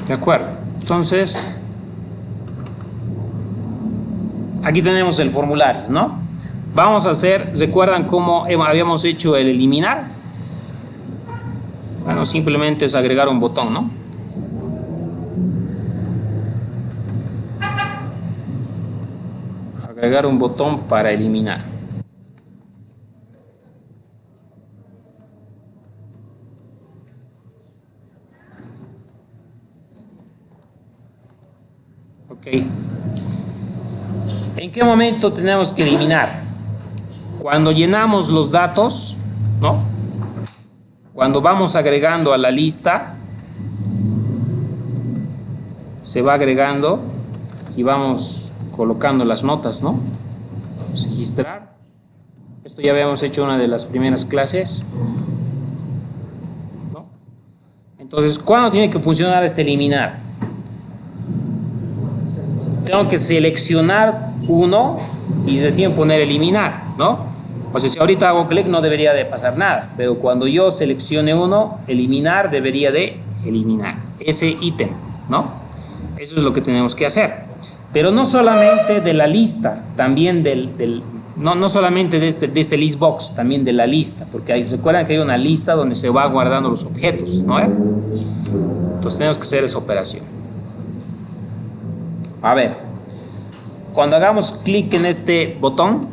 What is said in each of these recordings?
¿De acuerdo? Entonces, aquí tenemos el formulario, ¿no? Vamos a hacer, ¿recuerdan cómo habíamos hecho el eliminar? Bueno, simplemente es agregar un botón, ¿no? Agregar un botón para eliminar. Ok. ¿En qué momento tenemos que eliminar? Cuando llenamos los datos, ¿no? Cuando vamos agregando a la lista, se va agregando y vamos colocando las notas, ¿no? Registrar. Esto ya habíamos hecho una de las primeras clases, ¿no? Entonces, ¿cuándo tiene que funcionar este eliminar? Tengo que seleccionar uno y recién poner eliminar, ¿no? O sea, si ahorita hago clic no debería de pasar nada, pero cuando yo seleccione uno, eliminar, debería de eliminar ese ítem, ¿no? Eso es lo que tenemos que hacer. Pero no solamente de la lista, también no solamente de este list box, también de la lista, porque recuerdan que hay una lista donde se va guardando los objetos, ¿no? Entonces tenemos que hacer esa operación. A ver, cuando hagamos clic en este botón,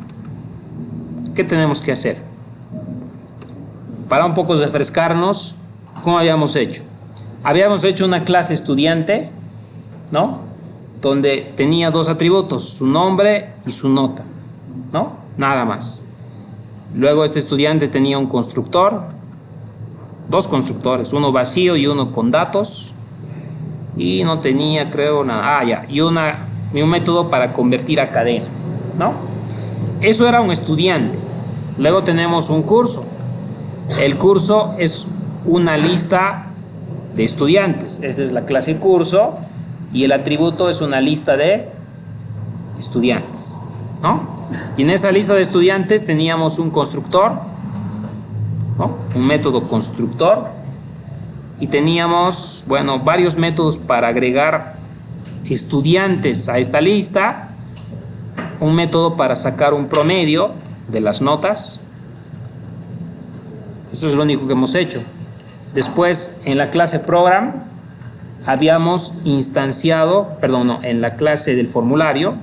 ¿qué tenemos que hacer? Para un poco refrescarnos, ¿cómo habíamos hecho? Habíamos hecho una clase estudiante, ¿no? Donde tenía dos atributos, su nombre y su nota, ¿no? Nada más. Luego este estudiante tenía un constructor, dos constructores, uno vacío y uno con datos, y no tenía, creo, nada. Y un método para convertir a cadena, ¿no? Eso era un estudiante. Luego tenemos un curso. El curso es una lista de estudiantes. Esta es la clase curso y el atributo es una lista de estudiantes, ¿no? Y en esa lista de estudiantes teníamos un constructor, ¿no? Un método constructor, y teníamos, bueno, varios métodos para agregar estudiantes a esta lista, un método para sacar un promedio de las notas. Eso es lo único que hemos hecho. Después, en la clase program habíamos instanciado, en la clase del formulario,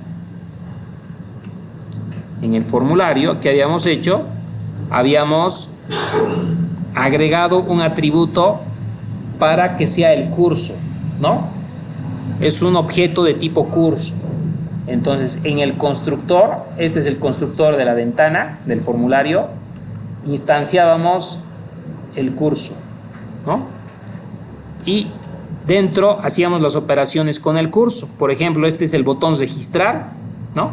en el formulario que habíamos hecho, habíamos agregado un atributo para que sea el curso, ¿no? Es un objeto de tipo curso. Entonces, en el constructor, este es el constructor de la ventana del formulario, instanciábamos el curso, ¿no? Y dentro hacíamos las operaciones con el curso. Por ejemplo, este es el botón registrar, ¿no?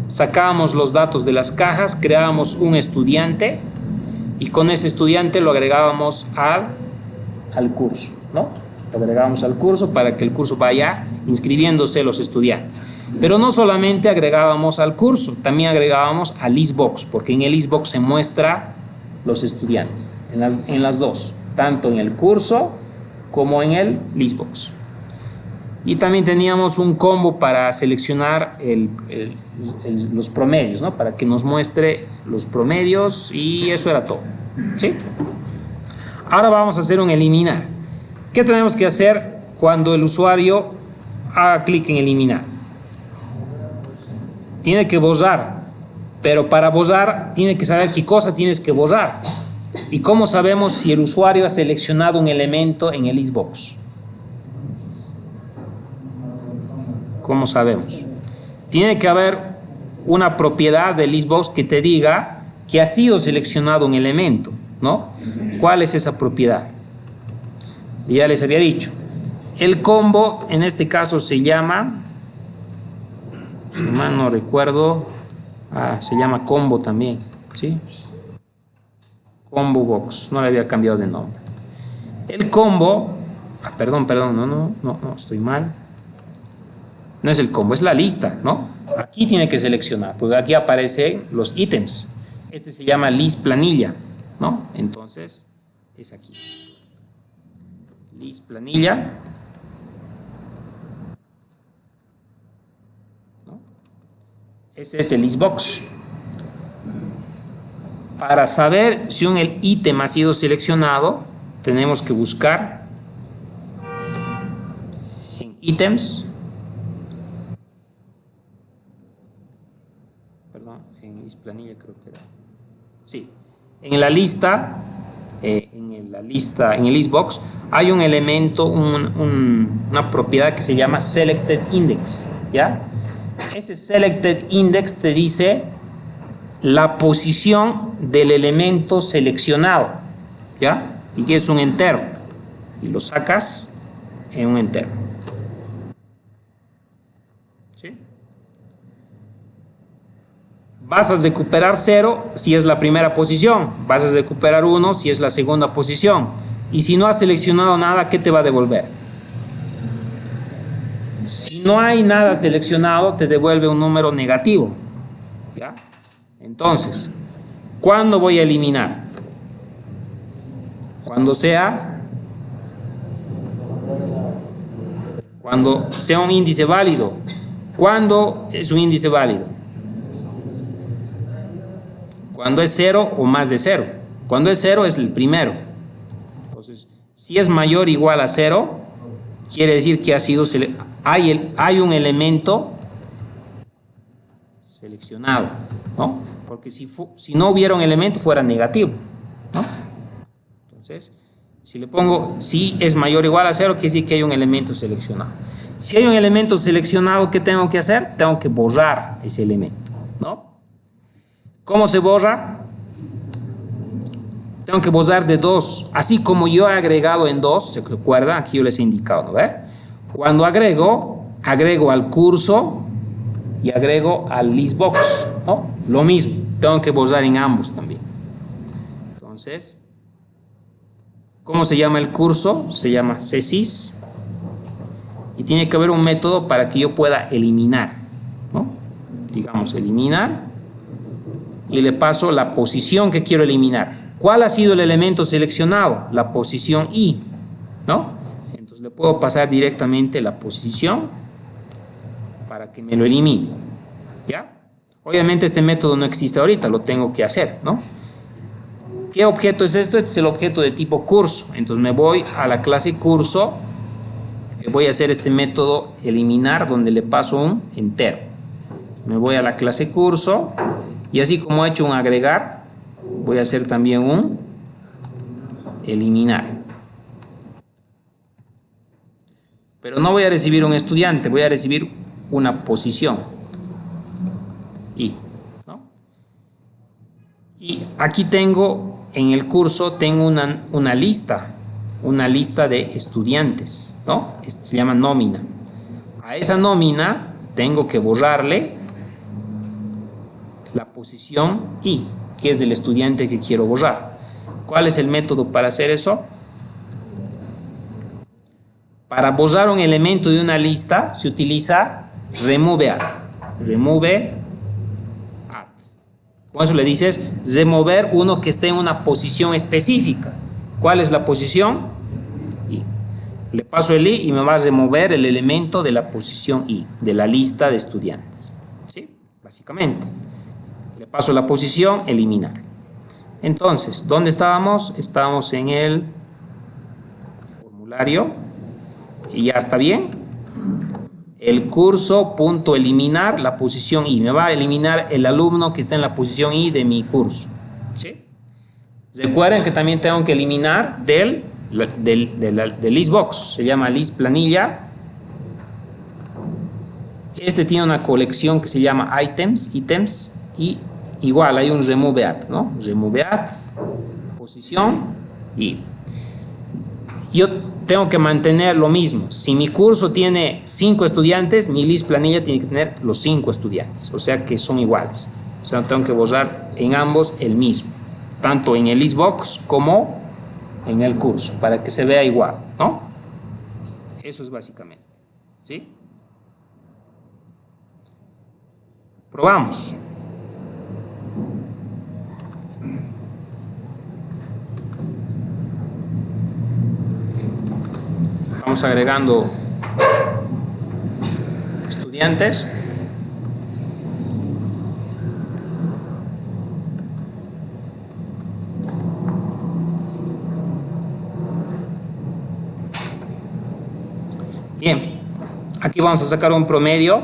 Sacábamos los datos de las cajas, creábamos un estudiante y con ese estudiante lo agregábamos al curso, ¿no? Lo agregábamos al curso para que el curso vaya inscribiéndose los estudiantes. Pero no solamente agregábamos al curso, también agregábamos al listbox, porque en el listbox se muestra los estudiantes, en las dos, tanto en el curso como en el listbox. Y también teníamos un combo para seleccionar los promedios, ¿no? Para que nos muestre los promedios, y eso era todo, ¿sí? Ahora vamos a hacer un eliminar. ¿Qué tenemos que hacer cuando el usuario haga clic en eliminar? Tiene que borrar, pero para borrar tiene que saber qué cosa tienes que borrar. ¿Y cómo sabemos si el usuario ha seleccionado un elemento en el listbox? ¿Cómo sabemos? Tiene que haber una propiedad del listbox que te diga que ha sido seleccionado un elemento, ¿no? ¿Cuál es esa propiedad? Ya les había dicho. El combo en este caso se llama, si mal no recuerdo, se llama combo también, ¿sí? Combo box, no le había cambiado de nombre. El combo, perdón, no, estoy mal. No es el combo, es la lista, ¿no? Aquí tiene que seleccionar, porque aquí aparecen los ítems. Este se llama list planilla, ¿no? Entonces, es aquí. List planilla. Ese es el listbox. Para saber si un ítem ha sido seleccionado, tenemos que buscar en ítems, perdón, en listplanilla creo que era, sí, en la lista, en el listbox hay un elemento, una propiedad que se llama selected index, ¿ya? Ese selected index te dice la posición del elemento seleccionado, ¿ya? Y que es un entero, y lo sacas en un entero, ¿sí? Vas a recuperar 0 si es la primera posición, vas a recuperar 1 si es la segunda posición, y si no has seleccionado nada, ¿qué te va a devolver? Si no hay nada seleccionado, te devuelve un número negativo, ¿ya? Entonces, ¿cuándo voy a eliminar? Cuando sea un índice válido. ¿Cuándo es un índice válido? Cuando es 0 o más de 0. Cuando es 0 es el primero. Entonces, si es mayor o igual a 0, quiere decir que hay un elemento seleccionado, ¿no? Porque si no hubiera un elemento fuera negativo, ¿no? Entonces, si le pongo si es mayor o igual a 0, quiere decir que hay un elemento seleccionado. Si hay un elemento seleccionado, ¿qué tengo que hacer? Tengo que borrar ese elemento, ¿no? ¿Cómo se borra? Tengo que borrar de 2, así como yo he agregado en 2, ¿se recuerda? Aquí yo les he indicado, ¿no ve? Cuando agrego al curso y agrego al listbox, ¿no? Lo mismo, tengo que borrar en ambos también. Entonces, ¿cómo se llama el curso? Se llama CSIS, y tiene que haber un método para que yo pueda eliminar, ¿no? Digamos, eliminar, y le paso la posición que quiero eliminar. ¿Cuál ha sido el elemento seleccionado? La posición I, ¿no? Entonces le puedo pasar directamente la posición para que me lo elimine, ¿ya? Obviamente este método no existe ahorita, lo tengo que hacer, ¿no? ¿Qué objeto es esto? Este es el objeto de tipo curso. Entonces me voy a la clase curso, voy a hacer este método eliminar, donde le paso un entero. Me voy a la clase curso, y así como he hecho un agregar, voy a hacer también un eliminar. Pero no voy a recibir un estudiante, voy a recibir una posición I, ¿no? Y aquí tengo, en el curso, tengo una lista de estudiantes, ¿no? Se llama nómina. A esa nómina tengo que borrarle la posición I, que es del estudiante que quiero borrar. ¿Cuál es el método para hacer eso? Para borrar un elemento de una lista se utiliza removeAdd. Con eso le dices remover uno que esté en una posición específica. ¿Cuál es la posición? I. Le paso el I y me va a remover el elemento de la posición I, de la lista de estudiantes. ¿Sí? Básicamente. Le paso la posición, eliminar. Entonces, ¿dónde estábamos? Estábamos en el formulario. Y ya está bien. El curso punto eliminar la posición I. Me va a eliminar el alumno que está en la posición I de mi curso. ¿Sí? Recuerden que también tengo que eliminar del listbox. Se llama list planilla. Este tiene una colección que se llama ítems. Y igual hay un removeAdd, ¿no? RemoveAdd, posición y yo tengo que mantener lo mismo. Si mi curso tiene 5 estudiantes, mi list planilla tiene que tener los 5 estudiantes, o sea que son iguales. O sea, tengo que borrar en ambos el mismo, tanto en el listbox como en el curso, para que se vea igual, ¿no? Eso es básicamente, ¿sí? Probamos. Vamos agregando estudiantes. Bien, aquí vamos a sacar un promedio.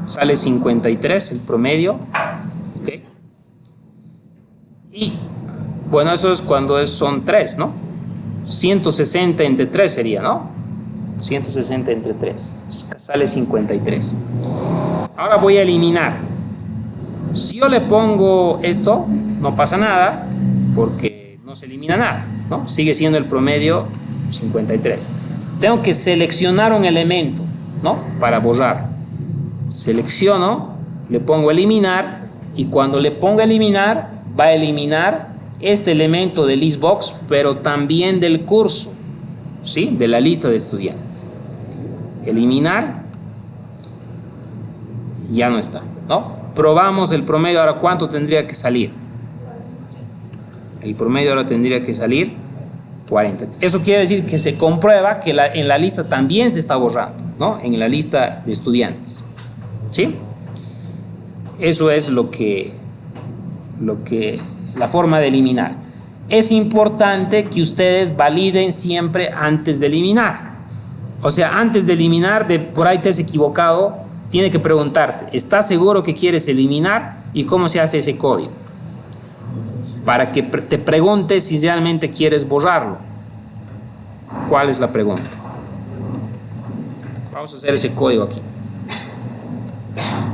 Sale 53 el promedio. ¿Okay? Y bueno, eso es cuando son 3, ¿no? 160 entre 3 sería, ¿no? 160 entre 3. Sale 53. Ahora voy a eliminar. Si yo le pongo esto, no pasa nada, porque no se elimina nada, ¿no? Sigue siendo el promedio 53. Tengo que seleccionar un elemento, ¿no? Para borrar. Selecciono, le pongo eliminar, y cuando le ponga eliminar, va a eliminar este elemento de listbox, pero también del curso, ¿sí? De la lista de estudiantes. Eliminar, ya no está, ¿no? Probamos el promedio. Ahora, ¿cuánto tendría que salir? El promedio ahora tendría que salir 40. Eso quiere decir que se comprueba que en la lista también se está borrando, ¿no? En la lista de estudiantes, ¿sí? Eso es la forma de eliminar. Es importante que ustedes validen siempre antes de eliminar. O sea, antes de eliminar, por ahí te has equivocado, tiene que preguntarte, ¿estás seguro que quieres eliminar? ¿Y cómo se hace ese código? Para que te preguntes si realmente quieres borrarlo. ¿Cuál es la pregunta? Vamos a hacer ese código aquí.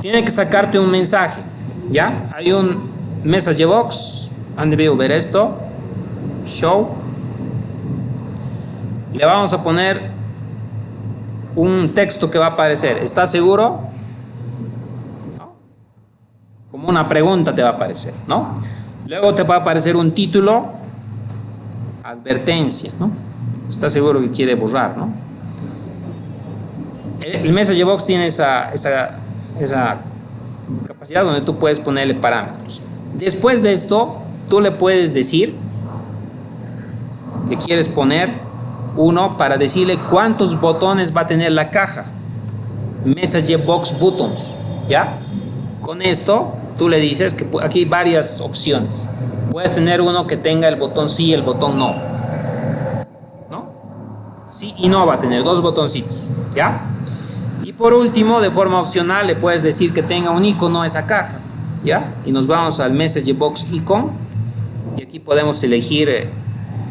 Tiene que sacarte un mensaje, ¿ya? Hay un message box. Han debido ver esto. Show. Le vamos a poner un texto que va a aparecer. ¿Estás seguro? ¿No? Como una pregunta te va a aparecer, ¿no? Luego te va a aparecer un título, advertencia, ¿no? ¿Estás seguro que quiere borrar, no? El message box tiene esa capacidad donde tú puedes ponerle parámetros. Después de esto, tú le puedes decir que quieres poner uno para decirle cuántos botones va a tener la caja. Message box buttons, ¿ya? Con esto tú le dices que aquí hay varias opciones. Puedes tener uno que tenga el botón sí y el botón no, ¿no? Sí y no va a tener 2 botoncitos, ¿ya? Y por último, de forma opcional, le puedes decir que tenga un icono a esa caja, ¿ya? Y nos vamos al message box icon, y aquí podemos elegir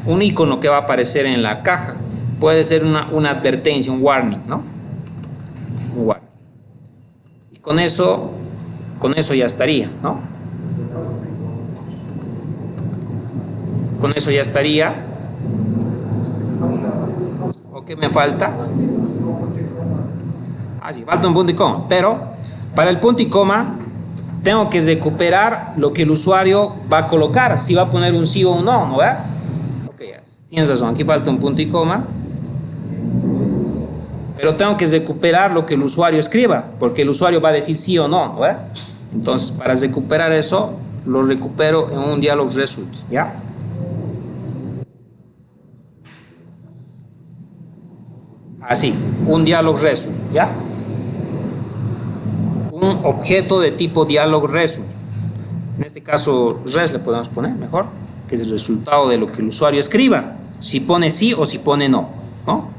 un icono que va a aparecer en la caja. Puede ser una advertencia, un warning, ¿no? Un warning. Y con eso ya estaría, ¿no? Con eso ya estaría. ¿O qué me falta? Sí, falta un punto y coma. Pero para el punto y coma tengo que recuperar lo que el usuario va a colocar. Si va a poner un sí o un no, ¿no? ¿Verdad? Tienes razón, aquí falta un punto y coma, pero tengo que recuperar lo que el usuario escriba, porque el usuario va a decir sí o no, ¿verdad? Entonces, para recuperar eso, lo recupero en un dialog result, ¿ya? Así, un dialog result, ¿ya? Un objeto de tipo dialog result. En este caso, res le podemos poner mejor, que es el resultado de lo que el usuario escriba, si pone sí o si pone no, ¿no?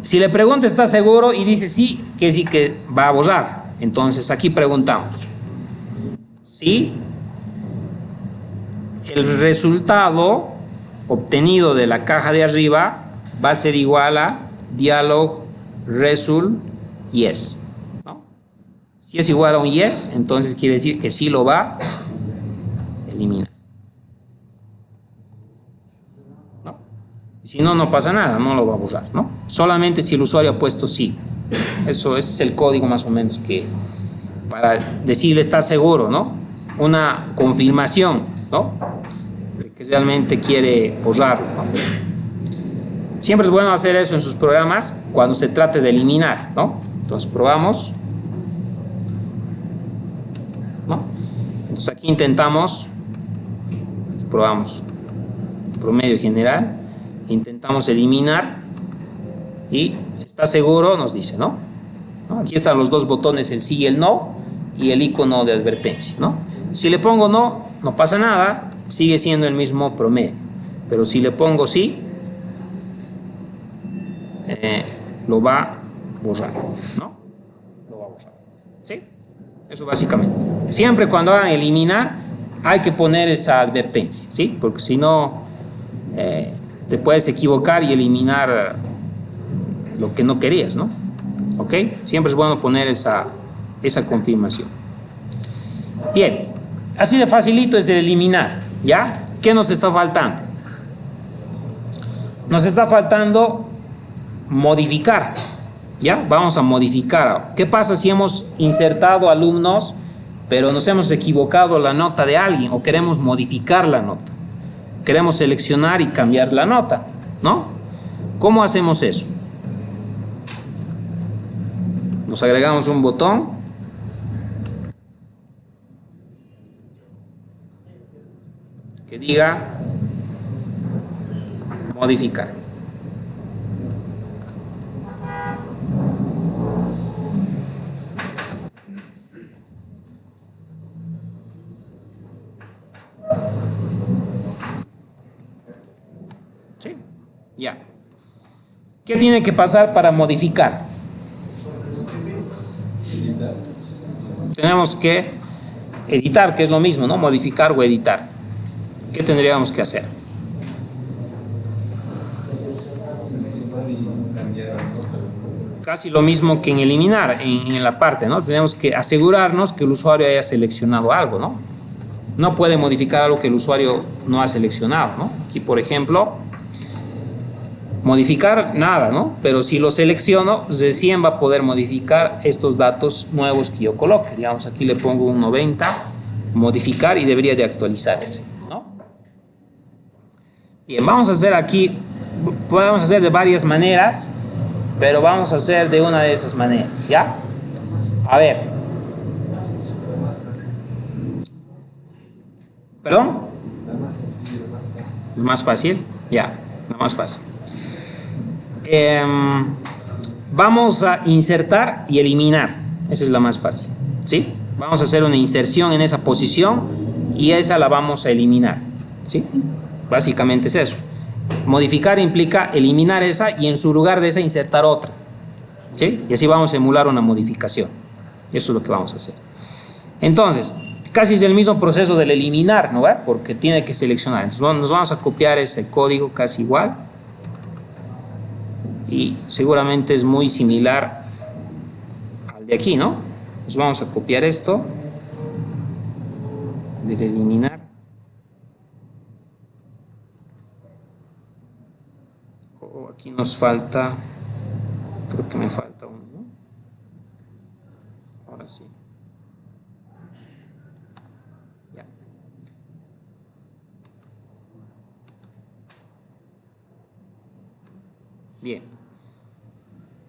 Si le pregunta ¿está seguro? Y dice sí, que sí que va a borrar. Entonces aquí preguntamos si el resultado obtenido de la caja de arriba va a ser igual a dialog result yes, ¿no? Si es igual a un yes, entonces quiere decir que sí lo va a eliminar. Si no, no pasa nada, no lo va a borrar, ¿no? Solamente si el usuario ha puesto sí. Ese es el código más o menos que para decirle está seguro, ¿no? Una confirmación, ¿no? De que realmente quiere borrarlo, ¿no? Siempre es bueno hacer eso en sus programas cuando se trate de eliminar, ¿no? Entonces probamos, ¿no? Entonces aquí intentamos, probamos promedio general. Intentamos eliminar y está seguro, nos dice, ¿no? Aquí están los 2 botones, el sí y el no, y el icono de advertencia, ¿no? Si le pongo no, no pasa nada, sigue siendo el mismo promedio. Pero si le pongo sí, lo va a borrar, ¿no? Lo va a borrar, ¿sí? Eso básicamente. Siempre cuando hagan eliminar hay que poner esa advertencia, ¿sí? Porque si no te puedes equivocar y eliminar lo que no querías, ¿no? ¿Ok? Siempre es bueno poner esa confirmación. Bien, así de facilito es el eliminar, ¿ya? ¿Qué nos está faltando? Nos está faltando modificar, ¿ya? Vamos a modificar ahora. ¿Qué pasa si hemos insertado alumnos, pero nos hemos equivocado la nota de alguien o queremos modificar la nota? Queremos seleccionar y cambiar la nota, ¿no? ¿Cómo hacemos eso? Nos agregamos un botón que diga modificar. ¿Sí? Ya. ¿Qué tiene que pasar para modificar? Tenemos que editar, que es lo mismo, ¿no? Modificar o editar. ¿Qué tendríamos que hacer? Casi lo mismo que en eliminar, en la parte, ¿no? Tenemos que asegurarnos que el usuario haya seleccionado algo, ¿no? No puede modificar algo que el usuario no ha seleccionado, ¿no? Aquí, por ejemplo, modificar nada, ¿no? Pero si lo selecciono, recién va a poder modificar estos datos nuevos que yo coloque. Digamos, aquí le pongo un 90, modificar y debería de actualizarse, ¿no? Bien, vamos a hacer aquí, podemos hacer de varias maneras, pero vamos a hacer de una de esas maneras, ¿ya? A ver. ¿Perdón? La más sencilla, la más fácil. ¿La más fácil? Ya, la más fácil. Vamos a insertar y eliminar. Esa es la más fácil, ¿sí? Vamos a hacer una inserción en esa posición y esa la vamos a eliminar, ¿sí? Básicamente es eso. Modificar implica eliminar esa y en su lugar de esa insertar otra, ¿sí? Y así vamos a emular una modificación. Eso es lo que vamos a hacer. Entonces, casi es el mismo proceso del eliminar, ¿no? Porque tiene que seleccionar. Entonces nos vamos a copiar ese código casi igual. Y seguramente es muy similar al de aquí, ¿no? Entonces vamos a copiar esto del eliminar. Oh, aquí nos falta, creo que me falta uno, ¿no? Ahora sí. Ya. Bien.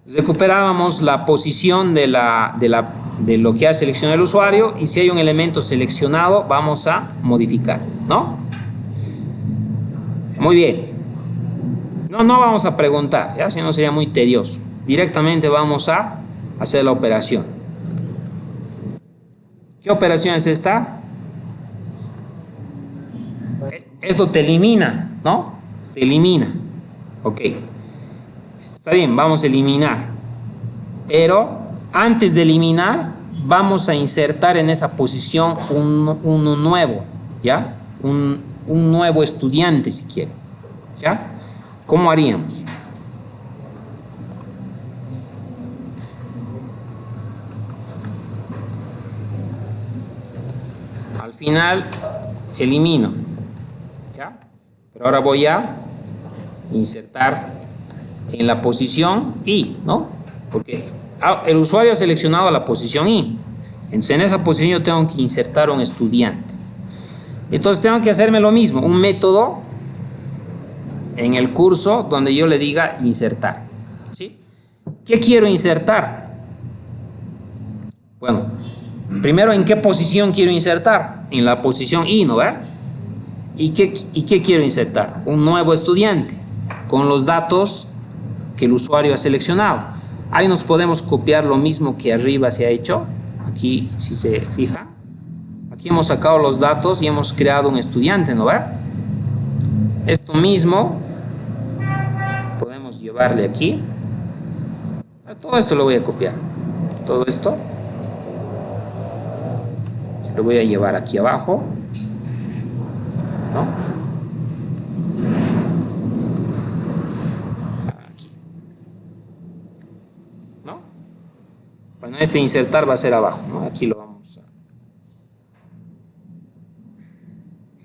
Recuperábamos la posición de lo que ha seleccionado el usuario y si hay un elemento seleccionado vamos a modificar, ¿no? Muy bien. No vamos a preguntar, ya, si no sería muy tedioso. Directamente vamos a hacer la operación. ¿Qué operación es esta? Esto te elimina, ¿no? Te elimina. Ok. Está bien, vamos a eliminar. Pero antes de eliminar, vamos a insertar en esa posición uno nuevo, ¿ya? Un nuevo estudiante, si quiere, ¿ya? ¿Cómo haríamos? Al final, elimino, ¿ya? Pero ahora voy a insertar en la posición I, ¿no? Porque el usuario ha seleccionado la posición I. Entonces en esa posición yo tengo que insertar un estudiante. Entonces tengo que hacerme lo mismo, un método en el curso donde yo le diga insertar, ¿sí? ¿Qué quiero insertar? Bueno, primero, ¿en qué posición quiero insertar? En la posición I, ¿no? ¿Verdad? ¿Y qué quiero insertar? Un nuevo estudiante con los datos que el usuario ha seleccionado. Ahí nos podemos copiar lo mismo que arriba se ha hecho. Aquí, si se fija, aquí hemos sacado los datos y hemos creado un estudiante, ¿no? ¿Verdad? Esto mismo podemos llevarle aquí Todo esto lo voy a copiar. Todo esto lo voy a llevar aquí abajo, ¿no? Aquí, ¿no? Bueno, este insertar va a ser abajo, ¿no? Aquí lo vamos a...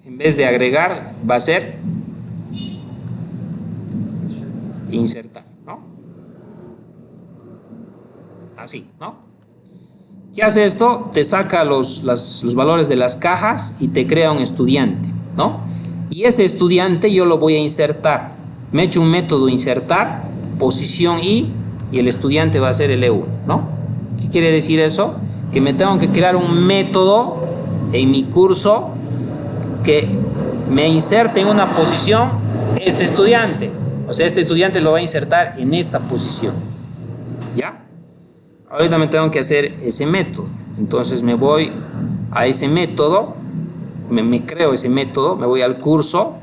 En vez de agregar, va a ser insertar, ¿no? Así, ¿no? ¿Qué hace esto? Te saca los valores de las cajas y te crea un estudiante, ¿no? Y ese estudiante yo lo voy a insertar. Me he hecho un método insertar, posición y el estudiante va a ser el E1, ¿no? ¿Qué quiere decir eso? Que me tengo que crear un método en mi curso que me inserte en una posición este estudiante. O sea, este estudiante lo va a insertar en esta posición, ¿ya? Ahorita me tengo que hacer ese método. Entonces me voy a ese método, me creo ese método, me voy al curso.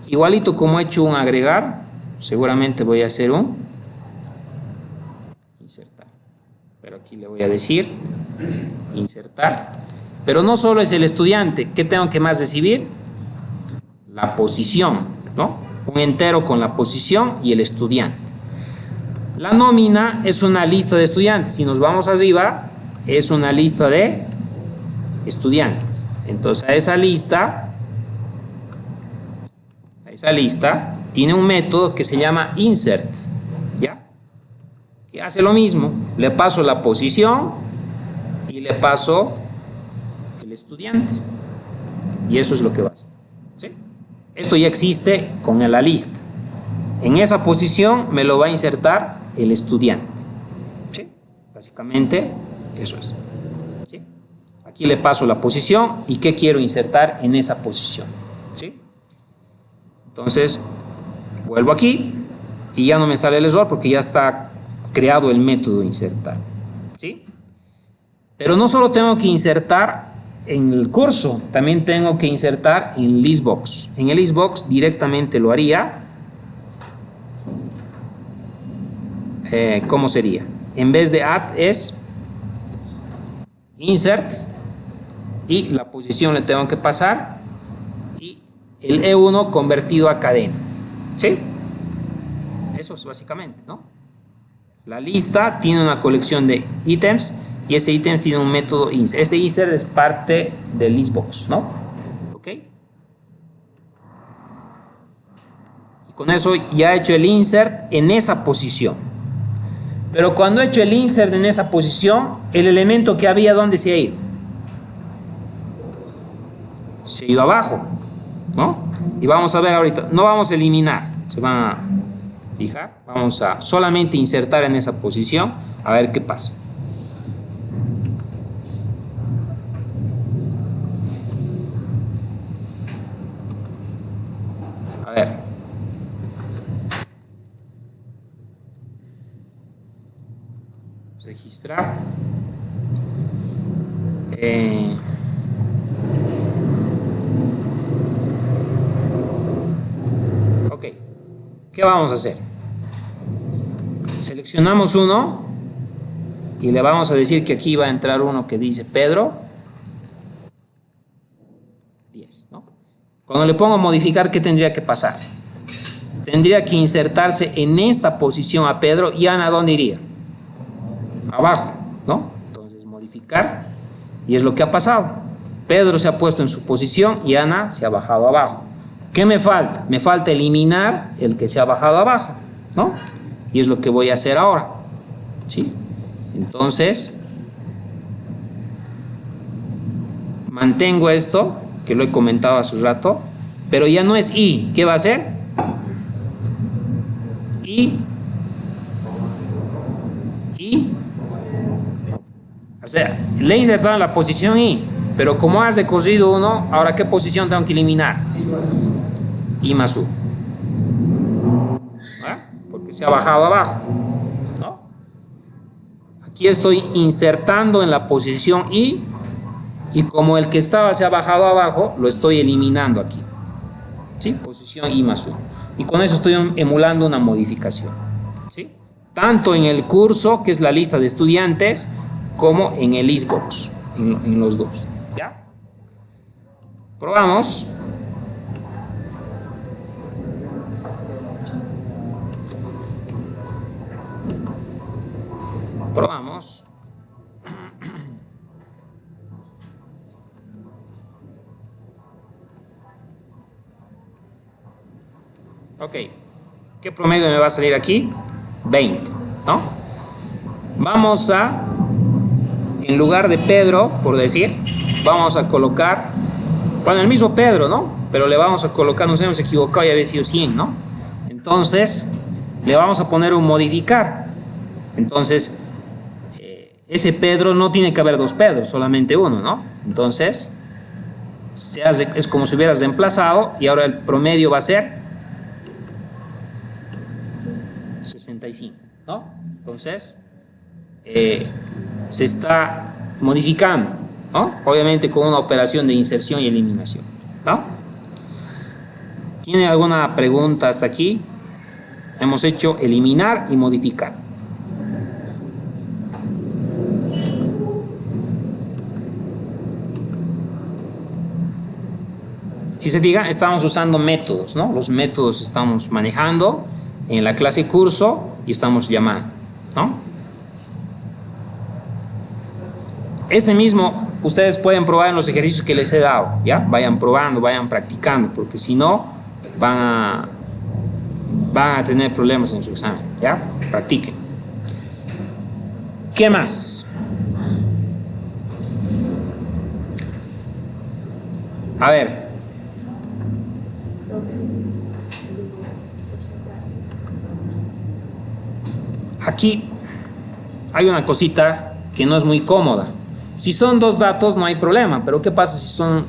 Igualito como he hecho un agregar, seguramente voy a hacer un insertar. Pero aquí le voy a decir insertar. Pero no solo es el estudiante. ¿Qué tengo que más recibir? La posición, ¿no? Un entero con la posición y el estudiante. La nómina es una lista de estudiantes. Si nos vamos arriba, es una lista de estudiantes. Entonces a esa lista tiene un método que se llama insert, ¿ya? Que hace lo mismo. Le paso la posición y le paso el estudiante. Y eso es lo que va a hacer, ¿sí? Esto ya existe con la lista. En esa posición me lo va a insertar el estudiante, ¿sí? Básicamente eso es, ¿sí? Aquí le paso la posición y qué quiero insertar en esa posición, ¿sí? Entonces vuelvo aquí y ya no me sale el error porque ya está creado el método insertar, ¿sí? Pero no solo tengo que insertar en el curso, también tengo que insertar en listbox. En el listbox directamente lo haría. ¿Cómo sería? En vez de add es insert y la posición le tengo que pasar y el E1 convertido a cadena, ¿sí? Eso es básicamente, ¿no? La lista tiene una colección de ítems y ese ítem tiene un método insert. Ese insert es parte del listbox, ¿no? ¿Ok? Y con eso ya he hecho el insert en esa posición. Pero cuando he hecho el insert en esa posición, el elemento que había, ¿dónde se ha ido? Se ha ido abajo, ¿no? Y vamos a ver ahorita, no vamos a eliminar, se van a fijar, vamos a solamente insertar en esa posición, a ver qué pasa. A ver. Registrar. Ok, ¿qué vamos a hacer? Seleccionamos uno y le vamos a decir que aquí va a entrar uno que dice Pedro 10, ¿no? Cuando le pongo modificar, ¿qué tendría que pasar? Tendría que insertarse en esta posición a Pedro y Ana, ¿dónde iría? Abajo, ¿no? Entonces modificar y es lo que ha pasado. Pedro se ha puesto en su posición y Ana se ha bajado abajo. ¿Qué me falta? Me falta eliminar el que se ha bajado abajo, ¿no? Y es lo que voy a hacer ahora, ¿sí? Entonces mantengo esto que lo he comentado hace un rato, pero ya no es I. ¿Qué va a hacer? I. O sea, le he insertado en la posición I, pero como has recorrido uno, ahora ¿qué posición tengo que eliminar? I más U. ¿Ah? Porque se ha bajado abajo, ¿no? Aquí estoy insertando en la posición I y como el que estaba se ha bajado abajo, lo estoy eliminando aquí, ¿sí? Posición I más U. Y con eso estoy emulando una modificación, ¿sí? tanto en el curso, que es la lista de estudiantes, como en el listbox, en los dos. ¿Ya? Probamos. Probamos. Ok. ¿Qué promedio me va a salir aquí? 20, ¿no? Vamos a, en lugar de Pedro, por decir, vamos a colocar, bueno, el mismo Pedro, ¿no? Pero le vamos a colocar, nos hemos equivocado y había sido 100, ¿no? Entonces, le vamos a poner un modificar. Entonces, ese Pedro no tiene que haber dos Pedros, solamente uno, ¿no? Entonces, es como si hubieras reemplazado y ahora el promedio va a ser 65, ¿no? Entonces, se está modificando, ¿no? Obviamente con una operación de inserción y eliminación, ¿no? ¿Tiene alguna pregunta hasta aquí? Hemos hecho eliminar y modificar. Si se fijan, estamos usando métodos, ¿no? Los métodos estamos manejando en la clase curso y estamos llamando, ¿no? Este mismo ustedes pueden probar en los ejercicios que les he dado, ¿ya? Vayan probando, vayan practicando, porque si no van a tener problemas en su examen, ¿ya? Practiquen. ¿Qué más? A ver. Aquí hay una cosita que no es muy cómoda. Si son dos datos no hay problema, pero ¿qué pasa si son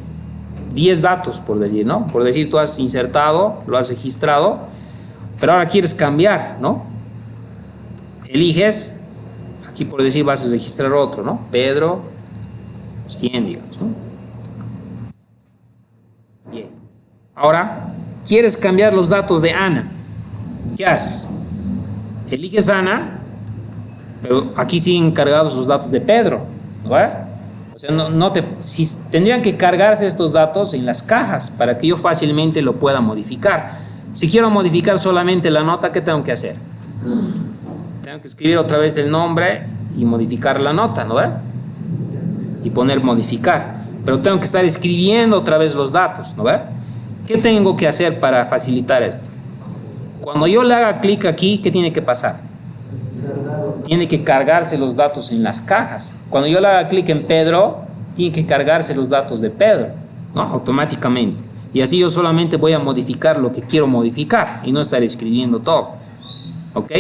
10 datos, por decir, ¿no? Por decir, tú has insertado, lo has registrado, pero ahora quieres cambiar, ¿no? Eliges, aquí por decir vas a registrar otro, ¿no? Pedro, ¿quién, digamos, ¿no? Bien. Ahora, quieres cambiar los datos de Ana. ¿Qué haces? Eliges Ana, pero aquí siguen cargados los datos de Pedro, ¿verdad? O sea, tendrían que cargarse estos datos en las cajas para que yo fácilmente lo pueda modificar. Si quiero modificar solamente la nota, ¿qué tengo que hacer? Tengo que escribir otra vez el nombre y modificar la nota, ¿no? Y poner modificar. Pero tengo que estar escribiendo otra vez los datos, ¿no? ¿Qué tengo que hacer para facilitar esto? Cuando yo le haga clic aquí, ¿qué tiene que pasar? Tiene que cargarse los datos en las cajas. Cuando yo le haga clic en Pedro, tiene que cargarse los datos de Pedro, ¿no? Automáticamente. Y así yo solamente voy a modificar lo que quiero modificar y no estar escribiendo todo. ¿Ok?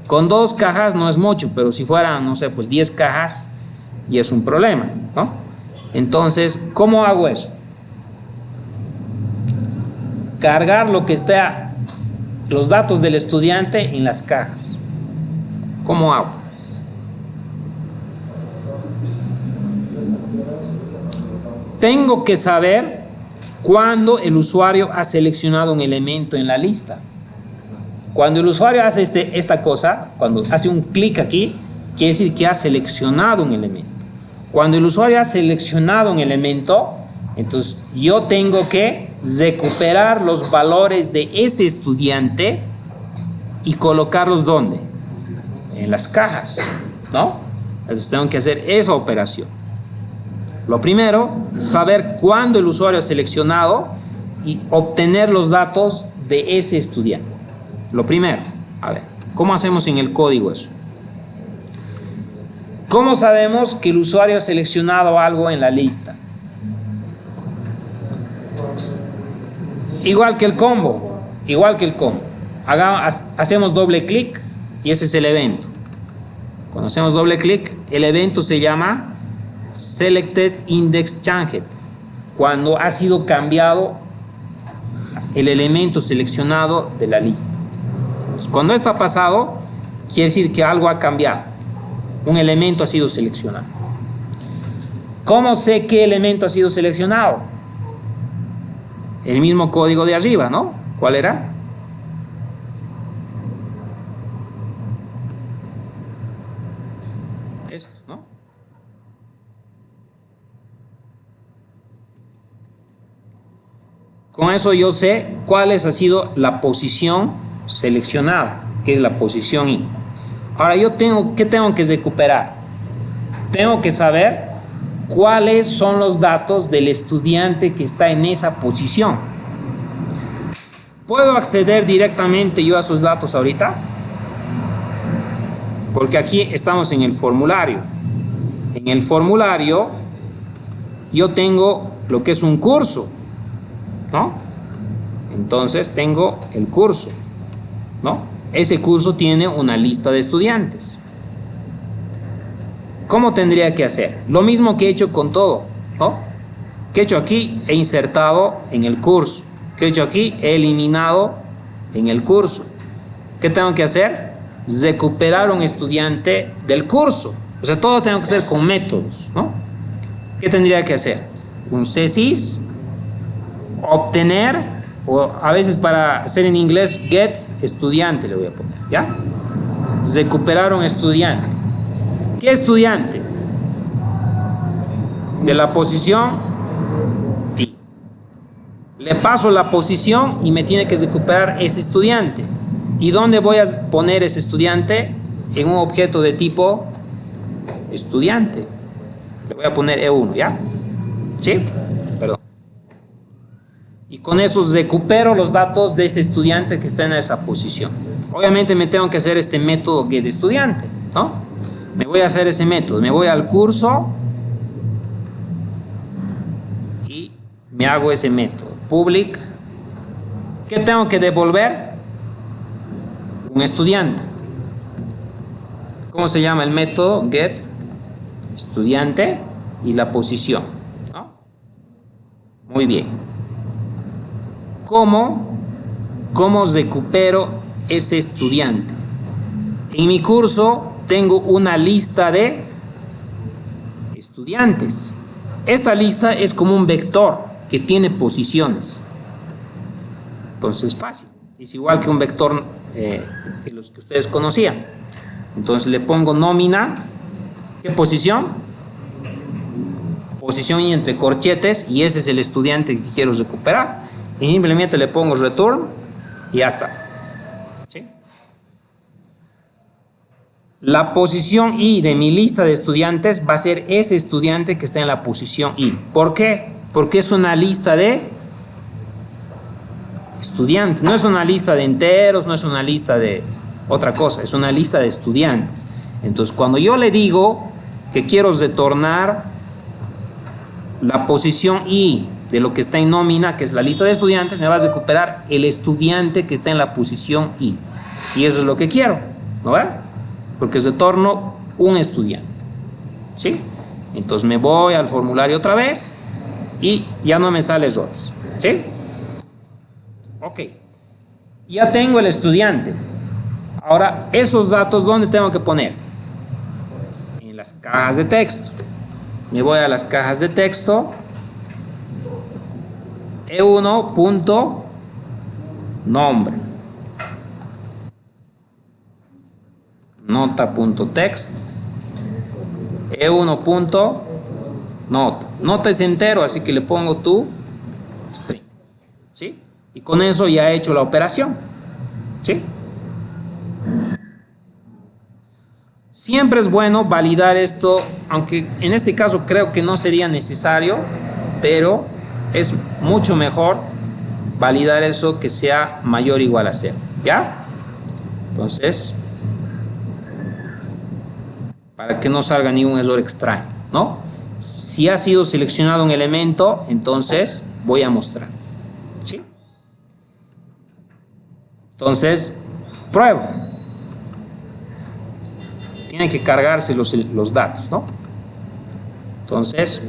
Con 2 cajas no es mucho, pero si fueran, no sé, pues 10 cajas, y es un problema, ¿no? Entonces, ¿cómo hago eso? Cargar lo que está, los datos del estudiante en las cajas. ¿Cómo hago? Tengo que saber cuándo el usuario ha seleccionado un elemento en la lista. Cuando el usuario hace esta cosa, cuando hace un clic aquí, quiere decir que ha seleccionado un elemento. Cuando el usuario ha seleccionado un elemento, entonces yo tengo que recuperar los valores de ese estudiante y colocarlos ¿dónde? En las cajas, ¿no? Entonces tengo que hacer esa operación. Lo primero, saber cuándo el usuario ha seleccionado y obtener los datos de ese estudiante. Lo primero, a ver, ¿cómo hacemos en el código eso? ¿Cómo sabemos que el usuario ha seleccionado algo en la lista? Igual que el combo, hacemos doble clic y ese es el evento. Cuando hacemos doble clic, el evento se llama Selected Index Changed, cuando ha sido cambiado el elemento seleccionado de la lista. Entonces, cuando esto ha pasado, quiere decir que algo ha cambiado, un elemento ha sido seleccionado. ¿Cómo sé qué elemento ha sido seleccionado? El mismo código de arriba, ¿no? ¿Cuál era? esto, ¿no? Con eso yo sé cuál ha sido la posición seleccionada, que es la posición I. Ahora ¿qué tengo que recuperar? Tengo que saber cuáles son los datos del estudiante que está en esa posición. ¿Puedo acceder directamente yo a esos datos ahorita? Porque aquí estamos en el formulario. En el formulario yo tengo lo que es un curso, ¿no? Entonces tengo el curso, ¿no? Ese curso tiene una lista de estudiantes. ¿Cómo tendría que hacer? Lo mismo que he hecho con todo, ¿no? ¿Qué he hecho aquí? He insertado en el curso. ¿Qué he hecho aquí? He eliminado en el curso. ¿Qué tengo que hacer? Recuperar un estudiante del curso. O sea, todo tengo que hacer con métodos, ¿no? ¿Qué tendría que hacer? Un CSIS, obtener, o a veces para hacer en inglés, get estudiante le voy a poner, ¿ya? Recuperar un estudiante. ¿Qué estudiante? De la posición I. Le paso la posición y me tiene que recuperar ese estudiante. ¿Y dónde voy a poner ese estudiante? En un objeto de tipo estudiante. Le voy a poner E1, ¿ya? ¿Sí? Perdón. Y con eso recupero los datos de ese estudiante que está en esa posición. Obviamente me tengo que hacer este método getEstudiante, ¿no? Me voy a hacer ese método. Me voy al curso y me hago ese método. Public. ¿Qué tengo que devolver? Un estudiante. ¿Cómo se llama el método? getEstudiante y la posición, ¿no? Muy bien. ¿Cómo recupero ese estudiante? En mi curso tengo una lista de estudiantes. Esta lista es como un vector que tiene posiciones. Entonces, fácil. Es igual que un vector que los que ustedes conocían. Entonces le pongo nómina. ¿Qué posición? Posición y entre corchetes, y ese es el estudiante que quiero recuperar. Y simplemente le pongo return y ya está. ¿Sí? La posición I de mi lista de estudiantes va a ser ese estudiante que está en la posición I. ¿Por qué? Porque es una lista de estudiantes. No es una lista de enteros, no es una lista de otra cosa, es una lista de estudiantes. Entonces, cuando yo le digo que quiero retornar la posición I de lo que está en nómina, que es la lista de estudiantes, me va a recuperar el estudiante que está en la posición I. Y eso es lo que quiero, ¿no ve? Porque retorno un estudiante, ¿sí? Entonces me voy al formulario otra vez y ya no me sale errores, ¿sí? Ok. Ya tengo el estudiante. Ahora, esos datos, ¿dónde tengo que poner? En las cajas de texto. Me voy a las cajas de texto. E1.nombre. Nota.text. E1.nota. Nota es entero, así que le pongo tu string. ¿Sí? Y con eso ya he hecho la operación. ¿Sí? Siempre es bueno validar esto, aunque en este caso creo que no sería necesario, pero es mucho mejor validar eso que sea mayor o igual a 0. ¿Ya? Entonces, para que no salga ningún error extraño, ¿no? Si ha sido seleccionado un elemento, entonces voy a mostrar. ¿Sí? Entonces, pruebo. Tiene que cargarse los datos, ¿no? Entonces,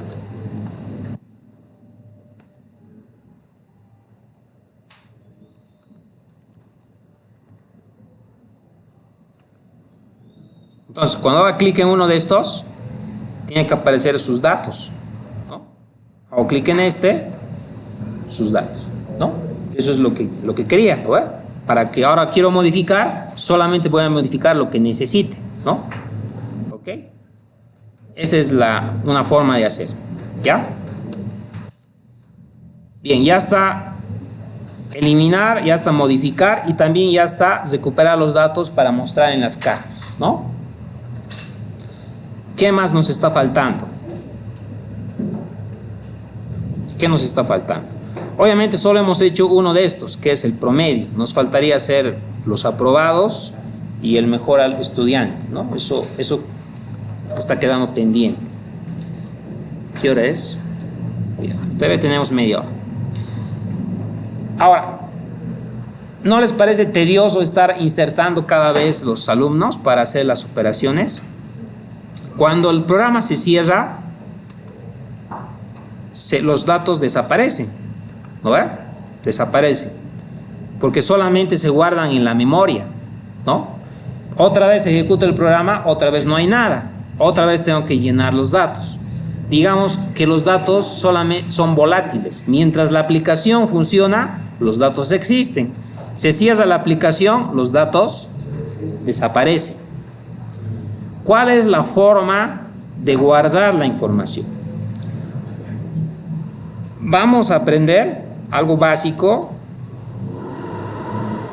cuando haga clic en uno de estos, tiene que aparecer sus datos, ¿no? Hago clic en este, sus datos, ¿no? Eso es lo que quería, ¿no? Para que ahora quiero modificar, solamente voy a modificar lo que necesite, ¿no? ¿Ok? Esa es una forma de hacer, ¿ya? Bien, ya está eliminar, ya está modificar y también ya está recuperar los datos para mostrar en las cajas, ¿no? ¿Qué más nos está faltando? ¿Qué nos está faltando? Obviamente solo hemos hecho uno de estos, que es el promedio. Nos faltaría hacer los aprobados y el mejor estudiante, ¿no? Eso está quedando pendiente. ¿Qué hora es? Todavía tenemos media hora. Ahora, ¿no les parece tedioso estar insertando cada vez los alumnos para hacer las operaciones? Cuando el programa se cierra, los datos desaparecen, ¿no ve? Desaparecen, porque solamente se guardan en la memoria, ¿no? Otra vez se ejecuta el programa, otra vez no hay nada, otra vez tengo que llenar los datos. Digamos que los datos solamente son volátiles. Mientras la aplicación funciona, los datos existen. Se cierra la aplicación, los datos desaparecen. ¿Cuál es la forma de guardar la información? Vamos a aprender algo básico,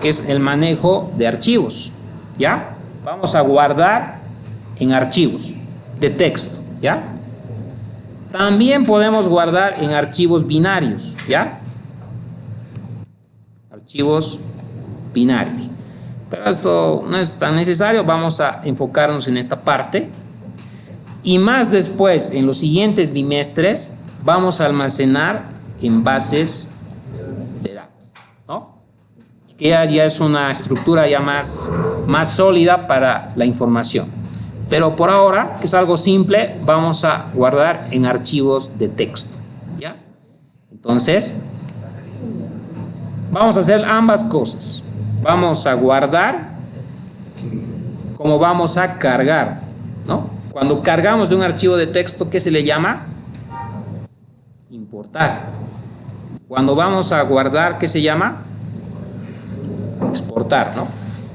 que es el manejo de archivos, ¿ya? Vamos a guardar en archivos de texto, ¿ya? También podemos guardar en archivos binarios, ¿ya? Archivos binarios. Pero esto no es tan necesario, vamos a enfocarnos en esta parte. Y más después, en los siguientes bimestres, vamos a almacenar en bases de datos, ¿no? Que ya es una estructura ya más sólida para la información. Pero por ahora, que es algo simple, vamos a guardar en archivos de texto, ¿ya? Entonces, vamos a hacer ambas cosas. Vamos a guardar como vamos a cargar, ¿no? Cuando cargamos de un archivo de texto, ¿qué se le llama? Importar. Cuando vamos a guardar, ¿qué se llama? Exportar, ¿no?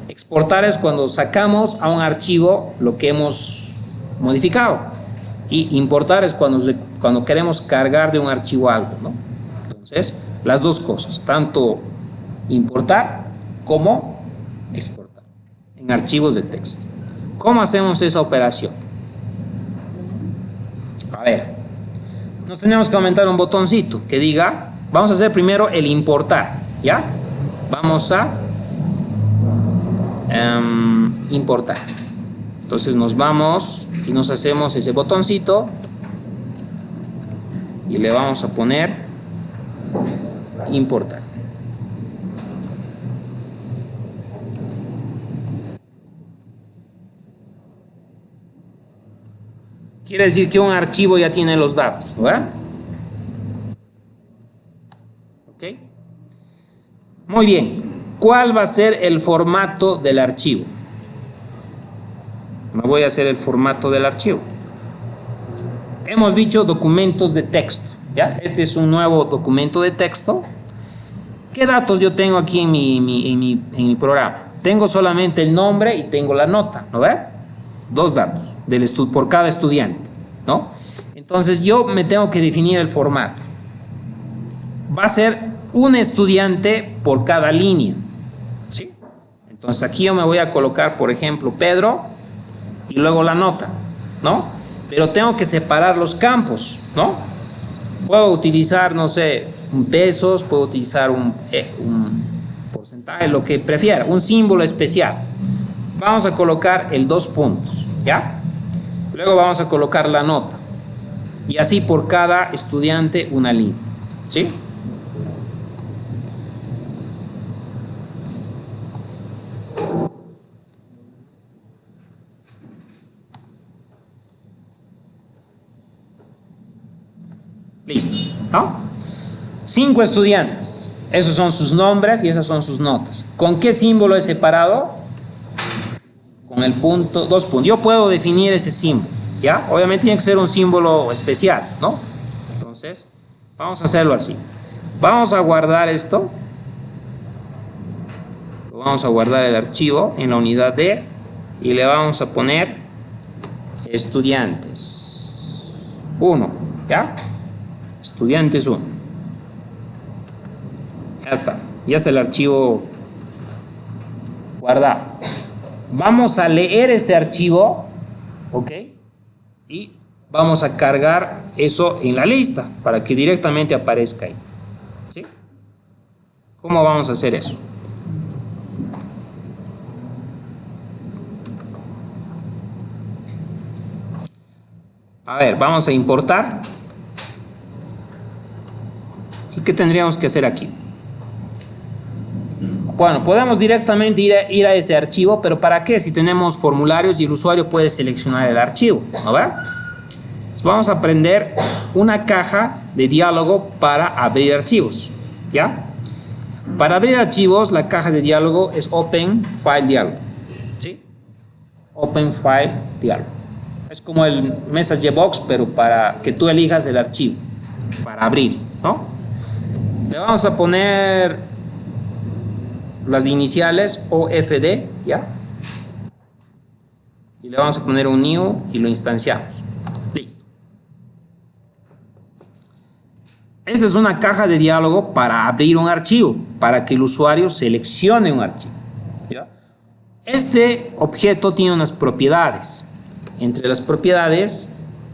Exportar es cuando sacamos a un archivo lo que hemos modificado. Y importar es cuando queremos cargar de un archivo algo, ¿no? Entonces, las dos cosas, tanto importar como exportar en archivos de texto. ¿Cómo hacemos esa operación? A ver, nos tenemos que aumentar un botoncito que diga, vamos a hacer primero el importar, ¿ya? Vamos a importar. Entonces nos vamos y nos hacemos ese botoncito y le vamos a poner importar. Quiere decir que un archivo ya tiene los datos, ¿verdad? ¿Ok? Muy bien. ¿Cuál va a ser el formato del archivo? Me voy a hacer el formato del archivo. Hemos dicho documentos de texto, ¿ya? Este es un nuevo documento de texto. ¿Qué datos yo tengo aquí en mi programa? Tengo solamente el nombre y tengo la nota, ¿no ve? Dos datos por cada estudiante, ¿no? Entonces yo me tengo que definir el formato. Va a ser un estudiante por cada línea, ¿sí? Entonces aquí yo me voy a colocar, por ejemplo, Pedro y luego la nota, ¿no? Pero tengo que separar los campos, ¿no? Puedo utilizar, no sé, pesos, puedo utilizar un porcentaje, lo que prefiera, un símbolo especial. Vamos a colocar el 2 puntos, ¿ya? Luego vamos a colocar la nota. Y así por cada estudiante una línea, ¿sí? Listo, ¿no? 5 estudiantes. Esos son sus nombres y esas son sus notas. ¿Con qué símbolo he separado? Con el punto, 2 puntos. Yo puedo definir ese símbolo, ¿ya? Obviamente tiene que ser un símbolo especial, ¿no? Entonces, vamos a hacerlo así. Vamos a guardar esto. Vamos a guardar el archivo en la unidad D y le vamos a poner estudiantes. 1, ¿ya? Estudiantes 1. Ya está el archivo guardado. Vamos a leer este archivo, ¿ok? Y vamos a cargar eso en la lista para que directamente aparezca ahí, ¿sí? ¿Cómo vamos a hacer eso? A ver, vamos a importar. ¿Y qué tendríamos que hacer aquí? Bueno, podemos directamente ir a ese archivo, pero ¿para qué? Si tenemos formularios y el usuario puede seleccionar el archivo, ¿no ve? Entonces vamos a aprender una caja de diálogo para abrir archivos, ¿ya? Para abrir archivos, la caja de diálogo es Open File Dialog, ¿sí? Open File Dialog. Es como el Message Box, pero para que tú elijas el archivo para abrir, ¿no? Le vamos a poner las iniciales OFD, ¿ya? Y le vamos a poner un new y lo instanciamos. Listo. Esta es una caja de diálogo para abrir un archivo, para que el usuario seleccione un archivo, ¿ya? Este objeto tiene unas propiedades. Entre las propiedades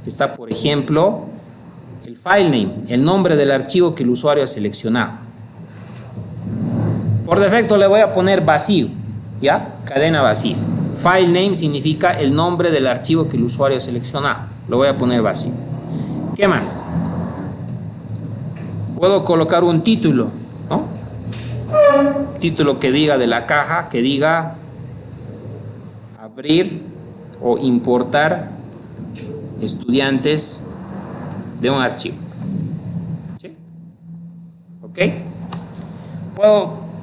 está, por ejemplo, el file name, el nombre del archivo que el usuario ha seleccionado. Por defecto le voy a poner vacío, ¿ya? Cadena vacía. File name significa el nombre del archivo que el usuario ha seleccionado. Lo voy a poner vacío. ¿Qué más? Puedo colocar un título, ¿no? Título que diga de la caja, que diga abrir o importar estudiantes de un archivo, ¿sí? ¿Ok?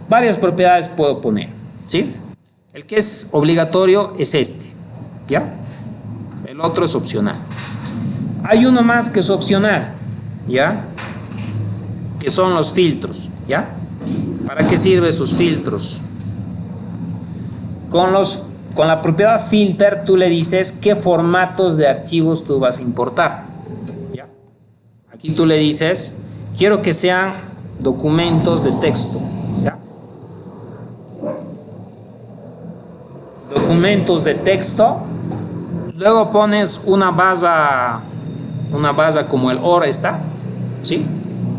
Varias propiedades puedo poner, ¿sí? El que es obligatorio es este, ¿ya? El otro es opcional. Hay uno más que es opcional, ¿ya? Que son los filtros, ¿ya? ¿Para qué sirven esos filtros? Con la propiedad filter tú le dices qué formatos de archivos tú vas a importar, ¿ya? Aquí tú le dices, quiero que sean documentos de texto, ¿ya? Documentos de texto. Luego pones una base como el OR está, ¿sí?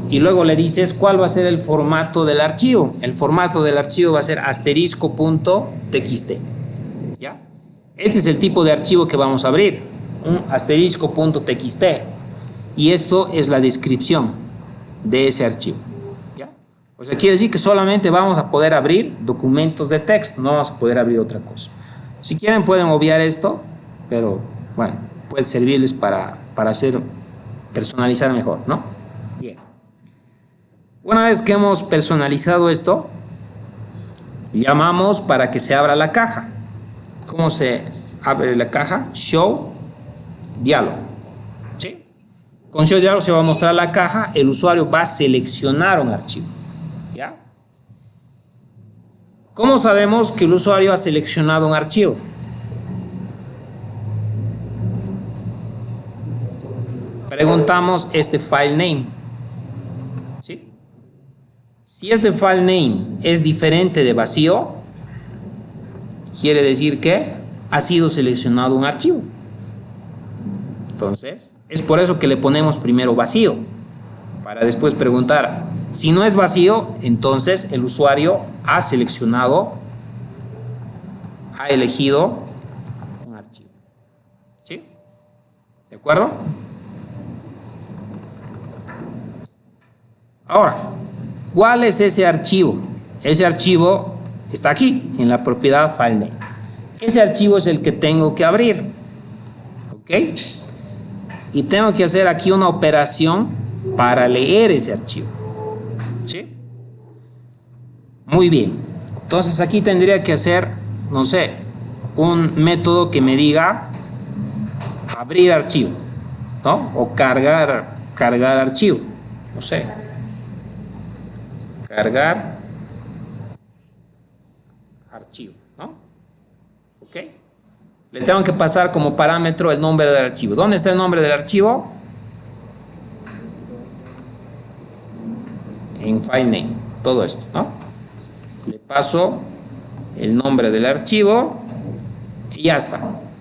Y luego le dices cuál va a ser el formato del archivo. El formato del archivo va a ser asterisco.txt. ¿Ya? Este es el tipo de archivo que vamos a abrir, un asterisco.txt, y esto es la descripción de ese archivo, ¿ya? O sea, quiere decir que solamente vamos a poder abrir documentos de texto, no vamos a poder abrir otra cosa. Si quieren pueden obviar esto, pero bueno, puede servirles para personalizar mejor, ¿no? Bien. Una vez que hemos personalizado esto, llamamos para que se abra la caja. ¿Cómo se abre la caja? Show Dialog, ¿sí? Con Show Dialog se va a mostrar la caja, el usuario va a seleccionar un archivo, ¿ya? ¿Cómo sabemos que el usuario ha seleccionado un archivo? Preguntamos este file name, ¿sí? Si este file name es diferente de vacío, quiere decir que ha sido seleccionado un archivo. Entonces, es por eso que le ponemos primero vacío, para después preguntar. Si no es vacío, entonces el usuario ha seleccionado, ha elegido un archivo, ¿sí? ¿De acuerdo? Ahora, ¿cuál es ese archivo? Ese archivo está aquí, en la propiedad file name. Ese archivo es el que tengo que abrir, ¿ok? Y tengo que hacer aquí una operación para leer ese archivo, ¿sí? Muy bien. Entonces aquí tendría que hacer, no sé, un método que me diga abrir archivo, ¿no? O cargar archivo, no sé. Cargar archivo, ¿no? ¿Ok? Le tengo que pasar como parámetro el nombre del archivo. ¿Dónde está el nombre del archivo? en file name, todo esto, ¿no? Le paso el nombre del archivo y ya está.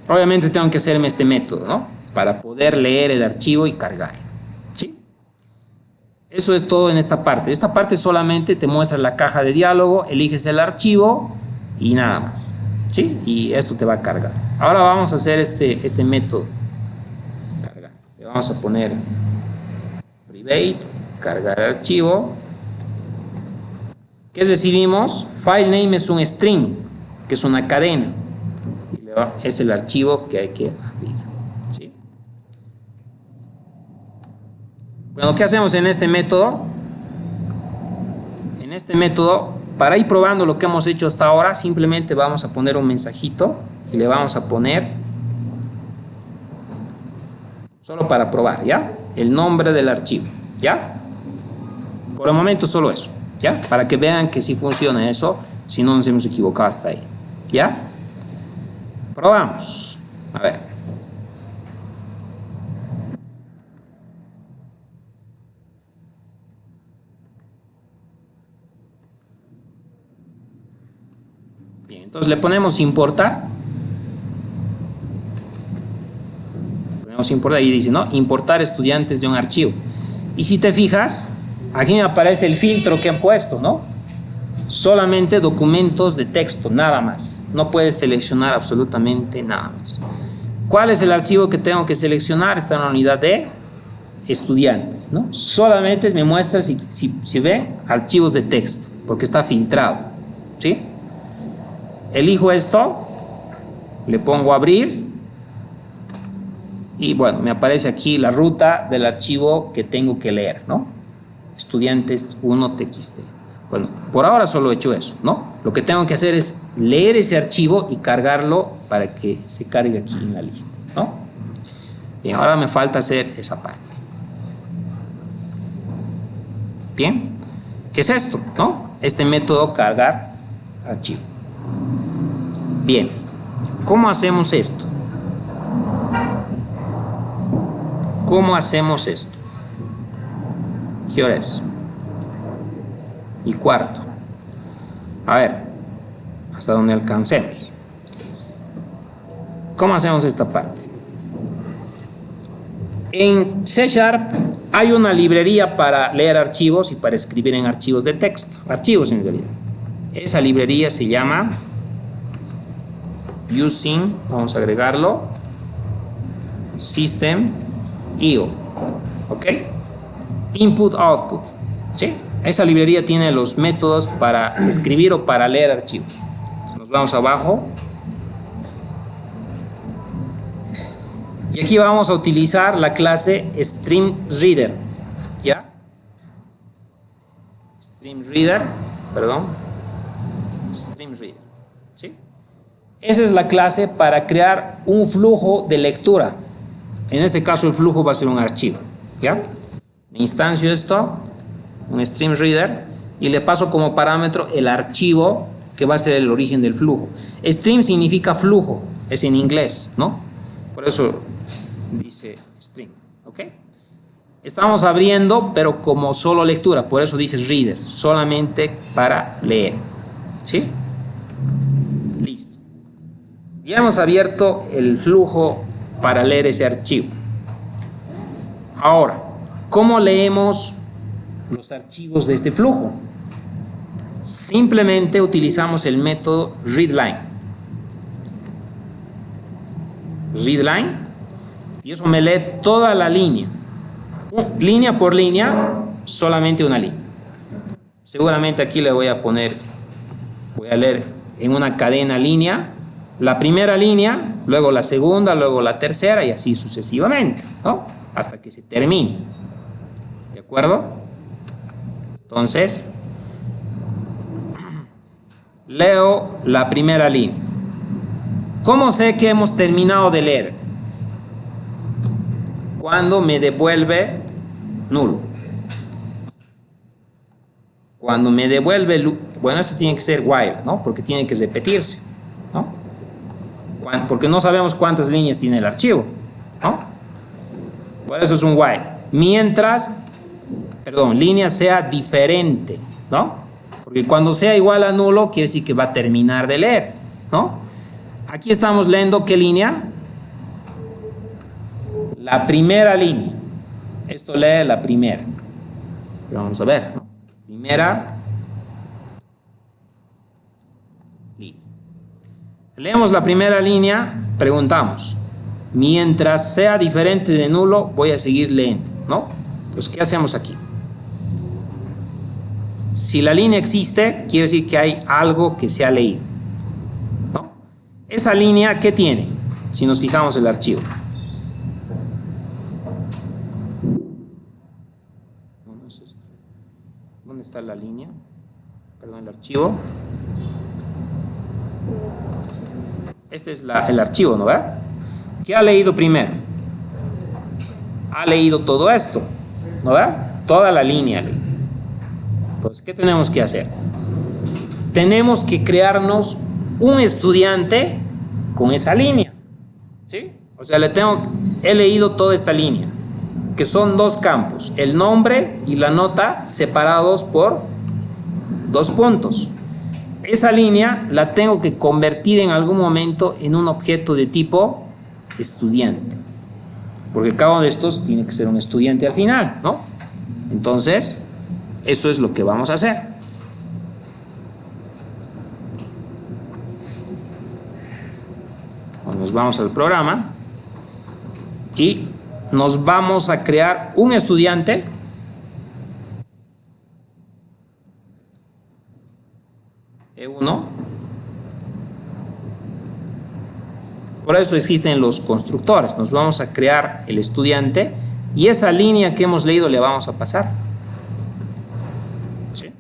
Obviamente tengo que hacerme este método, ¿no? Para poder leer el archivo y cargar, ¿sí? Eso es todo en esta parte. Esta parte solamente te muestra la caja de diálogo, eliges el archivo y nada más, ¿sí? Y esto te va a cargar. Ahora vamos a hacer este método. Cargar. Le vamos a poner private, cargar archivo. ¿Qué recibimos? File name es un string, que es una cadena. Es el archivo que hay que abrir, ¿sí? Bueno, ¿qué hacemos en este método? En este método, para ir probando lo que hemos hecho hasta ahora, simplemente vamos a poner un mensajito y le vamos a poner, solo para probar, ¿ya? El nombre del archivo, ¿ya? Por el momento solo eso, ¿ya? Para que vean que sí funciona eso, si no nos hemos equivocado hasta ahí, ¿ya? Probamos. A ver. Bien, entonces le ponemos importar. Ponemos importar y dice, ¿no? Importar estudiantes de un archivo. Y si te fijas, aquí me aparece el filtro que han puesto, ¿no? Solamente documentos de texto, nada más. No puedes seleccionar absolutamente nada más. ¿Cuál es el archivo que tengo que seleccionar? Está en la unidad de estudiantes, ¿no? Solamente me muestra si ve archivos de texto, porque está filtrado, ¿sí? Elijo esto, le pongo abrir y bueno, me aparece aquí la ruta del archivo que tengo que leer, ¿no? Estudiantes 1txt. Bueno, por ahora solo he hecho eso, ¿no? Lo que tengo que hacer es leer ese archivo y cargarlo para que se cargue aquí en la lista, ¿no? Bien, ahora me falta hacer esa parte. Bien, ¿qué es esto, no? Este método cargar archivo. Bien, ¿cómo hacemos esto? ¿Cómo hacemos esto? ¿Qué hora es? Y cuarto. A ver, hasta donde alcancemos. ¿Cómo hacemos esta parte? En C# hay una librería para leer archivos y para escribir en archivos de texto. Archivos en realidad. Esa librería se llama using, vamos a agregarlo, system.io. ¿Ok? Input, output. ¿Sí? Esa librería tiene los métodos para escribir o para leer archivos. Nos vamos abajo. Y aquí vamos a utilizar la clase StreamReader. ¿Ya? StreamReader. ¿Sí? Esa es la clase para crear un flujo de lectura. En este caso el flujo va a ser un archivo. ¿Ya? Me instancio esto, un StreamReader, y le paso como parámetro el archivo que va a ser el origen del flujo. Stream significa flujo, es en inglés, ¿no? Por eso dice stream, ¿ok? Estamos abriendo, pero como solo lectura, por eso dice reader, solamente para leer, ¿sí? Listo. Ya hemos abierto el flujo para leer ese archivo. Ahora, ¿cómo leemos los archivos de este flujo? Simplemente utilizamos el método readLine. ReadLine, y eso me lee toda la línea. Línea por línea, solamente una línea. Seguramente aquí le voy a poner, voy a leer en una cadena línea, la primera línea, luego la segunda, luego la tercera y así sucesivamente, ¿no? Hasta que se termine. ¿De acuerdo? Entonces, leo la primera línea. ¿Cómo sé que hemos terminado de leer? Cuando me devuelve nulo. Cuando me devuelve, bueno, esto tiene que ser while, ¿no? Porque tiene que repetirse, ¿no? Porque no sabemos cuántas líneas tiene el archivo, ¿no? Por eso es un while. Mientras línea sea diferente, ¿no? Porque cuando sea igual a nulo, quiere decir que va a terminar de leer, ¿no? Aquí estamos leyendo ¿qué línea? La primera línea. Esto lee la primera. Pero vamos a ver, ¿no? Primera línea. Leemos la primera línea, preguntamos. Mientras sea diferente de nulo, voy a seguir leyendo, ¿no? Entonces, ¿qué hacemos aquí? Si la línea existe, quiere decir que hay algo que se ha leído, ¿no? Esa línea, ¿qué tiene? Si nos fijamos en el archivo. ¿Dónde está la línea? Perdón, el archivo. Este es el archivo, ¿no ve? ¿Qué ha leído primero? Ha leído todo esto, ¿no ve? Toda la línea ha leído. Entonces, ¿qué tenemos que hacer? Tenemos que crearnos un estudiante con esa línea, ¿sí? O sea, he leído toda esta línea, que son dos campos, el nombre y la nota separados por 2 puntos. Esa línea la tengo que convertir en algún momento en un objeto de tipo estudiante, porque cada uno de estos tiene que ser un estudiante al final, ¿no? Entonces, eso es lo que vamos a hacer. Bueno, nos vamos al programa y nos vamos a crear un estudiante E1. Por eso existen los constructores. Nos vamos a crear el estudiante y esa línea que hemos leído le vamos a pasar. ¿Sí?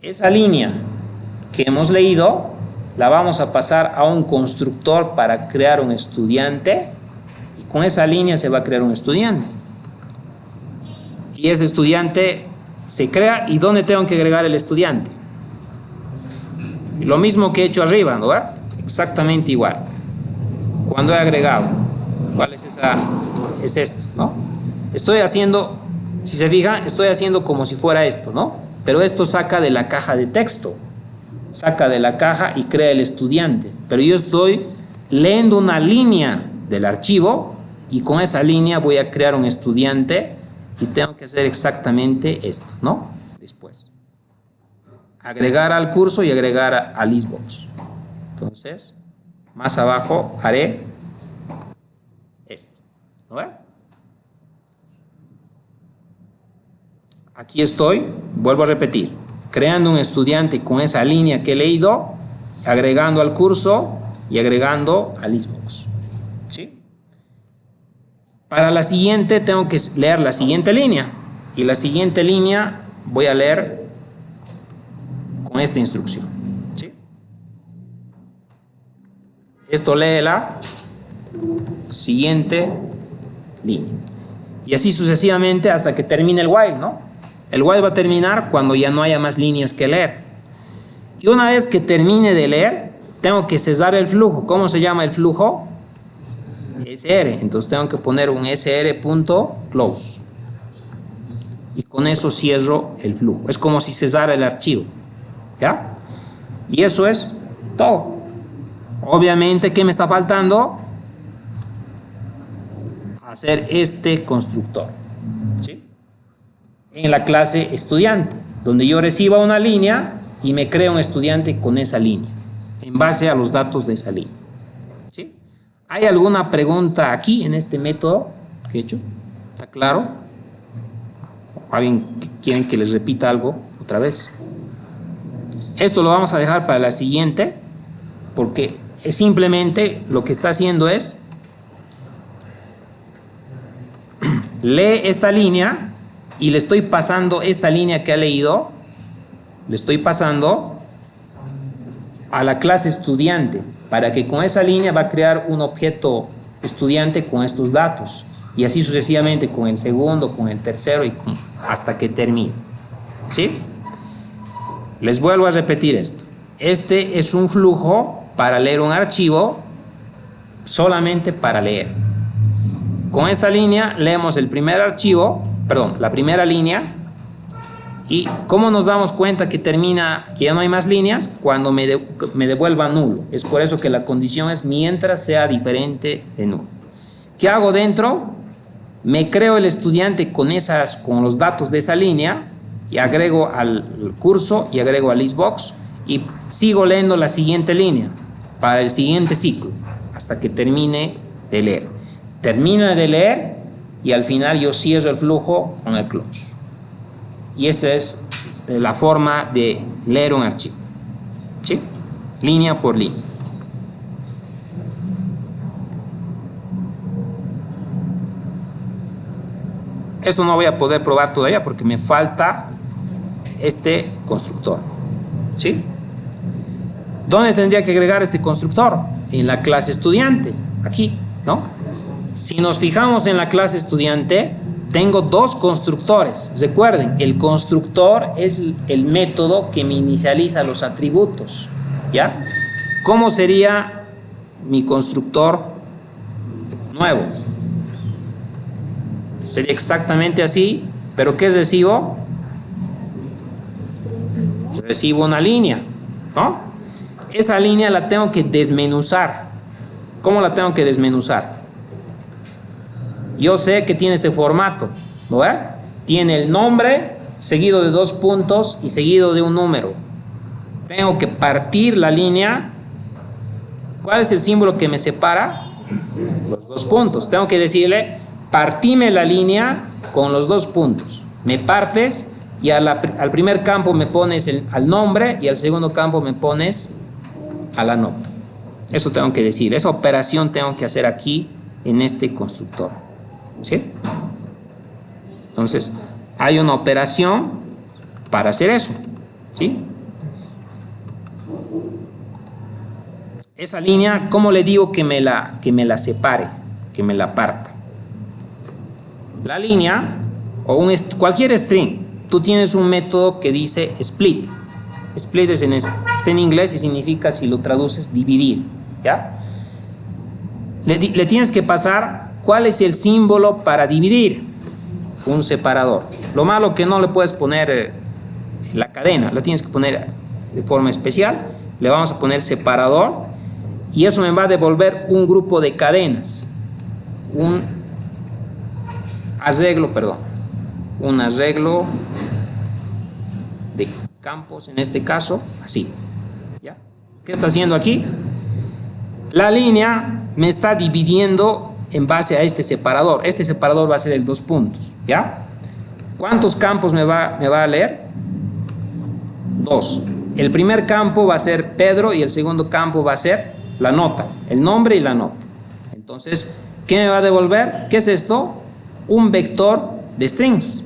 Esa línea que hemos leído la vamos a pasar a un constructor para crear un estudiante y con esa línea se va a crear un estudiante. Y ese estudiante se crea. ¿Y dónde tengo que agregar el estudiante? Lo mismo que he hecho arriba, ¿no? Exactamente igual. Cuando he agregado, ¿cuál es esa? Es esto, ¿no? Estoy haciendo, si se fija, estoy haciendo como si fuera esto, ¿no? Pero esto saca de la caja de texto, saca de la caja y crea el estudiante. Pero yo estoy leyendo una línea del archivo y con esa línea voy a crear un estudiante y tengo que hacer exactamente esto, ¿no? Después. Agregar al curso y agregar al Xbox. Entonces, más abajo haré esto. ¿No ve? Aquí estoy, vuelvo a repetir, creando un estudiante con esa línea que he leído, agregando al curso y agregando al Xbox. ¿Sí? Para la siguiente tengo que leer la siguiente línea. Y la siguiente línea voy a leer con esta instrucción. ¿Sí? Esto lee la siguiente línea. Y así sucesivamente hasta que termine el while, ¿no? El while va a terminar cuando ya no haya más líneas que leer. Y una vez que termine de leer, tengo que cesar el flujo. ¿Cómo se llama el flujo? SR. Entonces tengo que poner un sr.close. Y con eso cierro el flujo. Es como si cesara el archivo. ¿Ya? Y eso es todo. Obviamente, ¿qué me está faltando? Hacer este constructor. ¿Sí? En la clase estudiante, donde yo reciba una línea y me crea un estudiante con esa línea, en base a los datos de esa línea. ¿Sí? ¿Hay alguna pregunta aquí en este método que he hecho? ¿Está claro? ¿Alguien quieren que les repita algo otra vez? Esto lo vamos a dejar para la siguiente, porque es simplemente lo que está haciendo es lee esta línea y le estoy pasando esta línea que ha leído, le estoy pasando a la clase estudiante, para que con esa línea va a crear un objeto estudiante con estos datos, y así sucesivamente con el segundo, con el tercero y hasta que termine. ¿Sí? Les vuelvo a repetir esto. Este es un flujo para leer un archivo, solamente para leer. Con esta línea leemos el primer archivo perdón, la primera línea. ¿Y cómo nos damos cuenta que termina, que ya no hay más líneas? Cuando me devuelva nulo. Es por eso que la condición es mientras sea diferente de nulo. ¿Qué hago dentro? Me creo el estudiante con los datos de esa línea y agrego al curso y agrego al listbox y sigo leyendo la siguiente línea para el siguiente ciclo hasta que termine de leer. Termino de leer y al final yo cierro el flujo con el close. Y esa es la forma de leer un archivo, ¿sí? Línea por línea. Esto no voy a poder probar todavía porque me falta este constructor, ¿sí? ¿Dónde tendría que agregar este constructor? En la clase estudiante, aquí, ¿no? Si nos fijamos en la clase estudiante, tengo dos constructores. Recuerden, el constructor es el método que me inicializa los atributos, ¿ya? ¿Cómo sería mi constructor nuevo? Sería exactamente así, pero ¿qué recibo? Recibo una línea, ¿no? Esa línea la tengo que desmenuzar. ¿Cómo la tengo que desmenuzar? Yo sé que tiene este formato, ¿no ve? Tiene el nombre seguido de 2 puntos y seguido de un número. Tengo que partir la línea. ¿Cuál es el símbolo que me separa? Los 2 puntos. Tengo que decirle, partime la línea con los 2 puntos. Me partes y al primer campo me pones al nombre y al segundo campo me pones a la nota. Eso tengo que decir. Esa operación tengo que hacer aquí en este constructor, ¿sí? Entonces hay una operación para hacer eso, ¿sí? Esa línea, ¿cómo le digo que me la separe, que me la parta? La línea o cualquier string, tú tienes un método que dice split. Split está en inglés y significa, si lo traduces, dividir, ¿ya? Le tienes que pasar cuál es el símbolo para dividir. Un separador. Lo malo que no le puedes poner la cadena, lo tienes que poner de forma especial. Le vamos a poner separador y eso me va a devolver un grupo de cadenas, un arreglo de campos, en este caso así, ¿ya? ¿Qué está haciendo aquí? La línea me está dividiendo en base a este separador. Este separador va a ser el 2 puntos, ¿ya? ¿Cuántos campos me va a leer? 2. El primer campo va a ser Pedro y el segundo campo va a ser la nota, el nombre y la nota. Entonces, ¿qué me va a devolver? ¿Qué es esto? Un vector de strings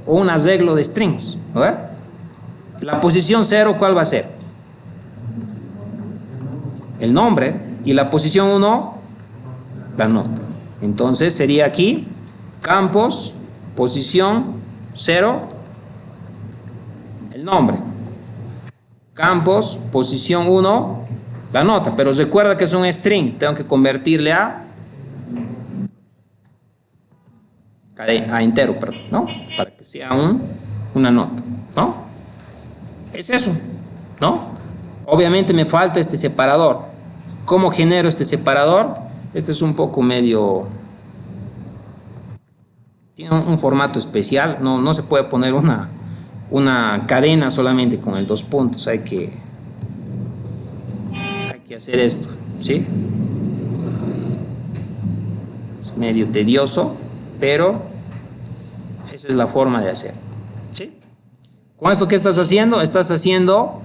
o un arreglo de strings, ¿no? La posición 0, ¿cuál va a ser? El nombre. Y la posición 1, la nota. Entonces sería aquí campos, posición 0, el nombre. Campos, posición 1, la nota. Pero recuerda que es un string, tengo que convertirle a entero, perdón, ¿no? Para que sea una nota, ¿no? Es eso, ¿no? Obviamente me falta este separador. ¿Cómo genero este separador? Este es un poco medio... Tiene un formato especial. No se puede poner una cadena solamente con el 2 puntos. Hay que hacer esto, ¿sí? Es medio tedioso, pero esa es la forma de hacer, ¿sí? ¿Con esto qué estás haciendo? Estás haciendo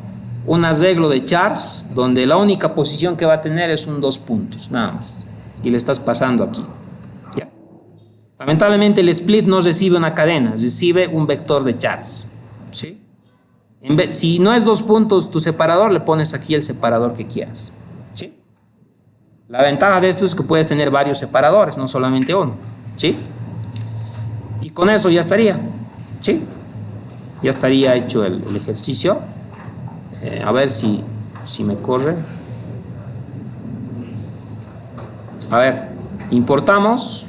un arreglo de chars donde la única posición que va a tener es un 2 puntos, nada más. Y le estás pasando aquí, ¿ya? Lamentablemente el split no recibe una cadena, recibe un vector de chars, ¿sí? Si no es 2 puntos tu separador, le pones aquí el separador que quieras, ¿sí? La ventaja de esto es que puedes tener varios separadores, no solamente uno, ¿sí? Y con eso ya estaría, ¿sí? Ya estaría hecho el ejercicio. A ver si me corre. A ver, importamos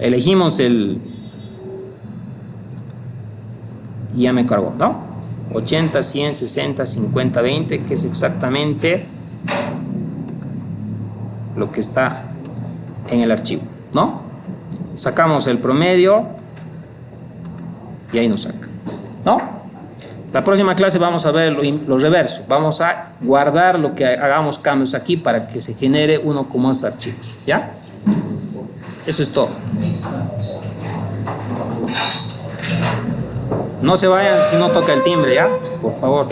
Elegimos el... Ya me cargó, ¿no? 80, 100, 60, 50, 20, que es exactamente lo que está en el archivo, ¿no? Sacamos el promedio y ahí nos saca, ¿no? La próxima clase vamos a ver lo reverso. Vamos a guardar lo que hagamos cambios aquí para que se genere uno como estos archivos, ¿ya? Eso es todo. No se vayan si no toca el timbre, ¿ya? Por favor.